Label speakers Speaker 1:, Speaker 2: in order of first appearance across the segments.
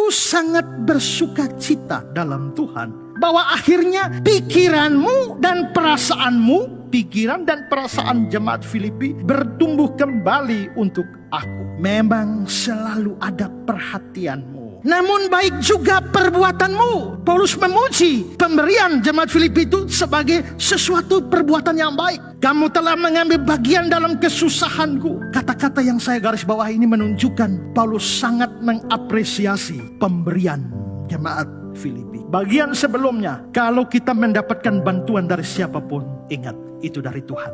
Speaker 1: Aku sangat bersuka cita dalam Tuhan bahwa akhirnya pikiranmu dan perasaanmu, pikiran dan perasaan jemaat Filipi bertumbuh kembali untuk aku. Memang selalu ada perhatianmu, namun baik juga perbuatanmu. Paulus memuji pemberian jemaat Filipi itu sebagai sesuatu perbuatan yang baik. Kamu telah mengambil bagian dalam kesusahanku. Kata-kata yang saya garis bawah ini menunjukkan Paulus sangat mengapresiasi pemberian jemaat Filipi. Bagian sebelumnya, kalau kita mendapatkan bantuan dari siapapun, ingat itu dari Tuhan.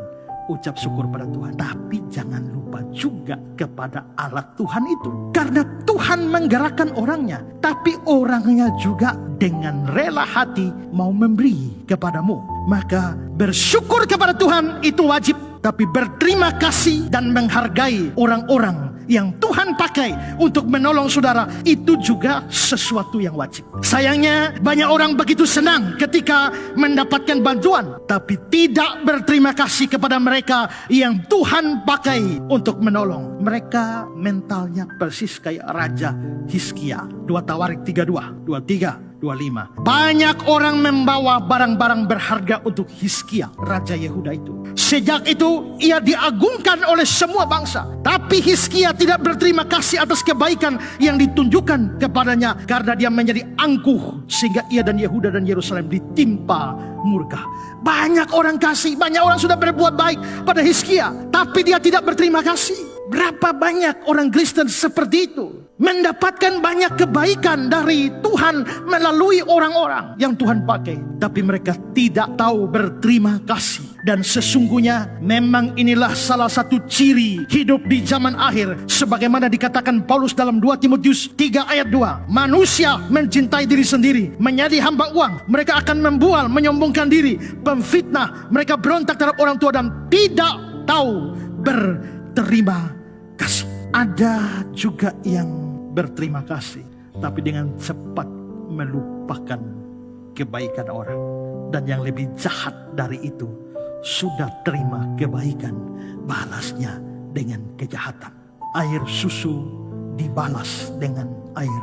Speaker 1: Ucap syukur pada Tuhan. Tapi jangan lupa juga kepada Allah Tuhan itu. Karena Tuhan menggerakkan orangnya, tapi orangnya juga dengan rela hati mau memberi kepadamu. Maka bersyukur kepada Tuhan itu wajib. Tapi berterima kasih dan menghargai orang-orang yang Tuhan pakai untuk menolong saudara, itu juga sesuatu yang wajib. Sayangnya banyak orang begitu senang ketika mendapatkan bantuan, tapi tidak berterima kasih kepada mereka yang Tuhan pakai untuk menolong. Mereka mentalnya persis kayak Raja Hizkia. 2 Tawarik 32, 23, 25. Banyak orang membawa barang-barang berharga untuk Hizkia, Raja Yehuda itu. Sejak itu ia diagungkan oleh semua bangsa. Tapi Hizkia tidak berterima kasih atas kebaikan yang ditunjukkan kepadanya, karena dia menjadi angkuh sehingga ia dan Yehuda dan Yerusalem ditimpa murka. Banyak orang kasih, banyak orang sudah berbuat baik pada Hizkia, tapi dia tidak berterima kasih. Berapa banyak orang Kristen seperti itu, mendapatkan banyak kebaikan dari Tuhan melalui orang-orang yang Tuhan pakai, tapi mereka tidak tahu berterima kasih. Dan sesungguhnya memang inilah salah satu ciri hidup di zaman akhir, sebagaimana dikatakan Paulus dalam 2 Timotius 3 ayat 2. Manusia mencintai diri sendiri, menjadi hamba uang, mereka akan membual, menyombongkan diri, pemfitnah, mereka berontak terhadap orang tua dan tidak tahu berterima kasih. Ada juga yang berterima kasih, tapi dengan cepat melupakan kebaikan orang. Dan yang lebih jahat dari itu, sudah terima kebaikan, balasnya dengan kejahatan. Air susu dibalas dengan air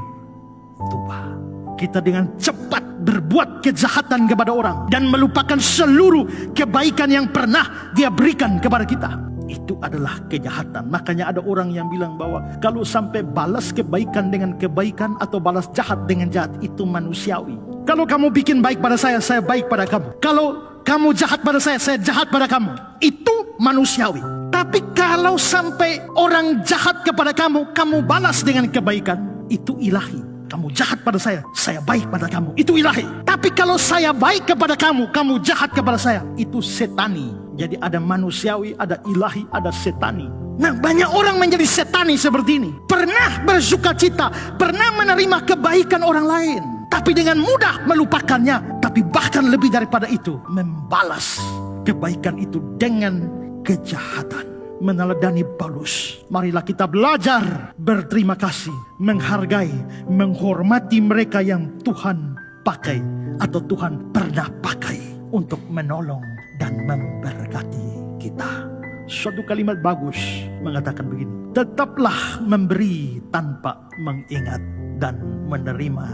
Speaker 1: tuba. Kita dengan cepat berbuat kejahatan kepada orang dan melupakan seluruh kebaikan yang pernah dia berikan kepada kita. Itu adalah kejahatan. Makanya ada orang yang bilang bahwa kalau sampai balas kebaikan dengan kebaikan atau balas jahat dengan jahat, itu manusiawi. Kalau kamu bikin baik pada saya baik pada kamu. Kalau kamu jahat pada saya jahat pada kamu. Itu manusiawi. Tapi kalau sampai orang jahat kepada kamu, kamu balas dengan kebaikan, itu ilahi. Kamu jahat pada saya baik pada kamu, itu ilahi. Tapi kalau saya baik kepada kamu, kamu jahat kepada saya, itu setani. Jadi ada manusiawi, ada ilahi, ada setani. Nah, banyak orang menjadi setani seperti ini. Pernah bersuka cita, pernah menerima kebaikan orang lain, tapi dengan mudah melupakannya. Tapi bahkan lebih daripada itu, membalas kebaikan itu dengan kejahatan. Meneladani Paulus, marilah kita belajar berterima kasih, menghargai, menghormati mereka yang Tuhan pakai atau Tuhan pernah pakai untuk menolong dan memberkati kita. Suatu kalimat bagus mengatakan begini: tetaplah memberi tanpa mengingat dan menerima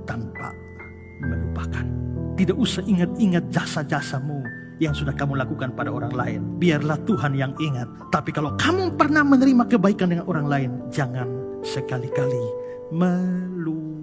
Speaker 1: tanpa melupakan. Tidak usah ingat-ingat jasa-jasamu yang sudah kamu lakukan pada orang lain. Biarlah Tuhan yang ingat. Tapi kalau kamu pernah menerima kebaikan dengan orang lain, jangan sekali-kali melupakannya.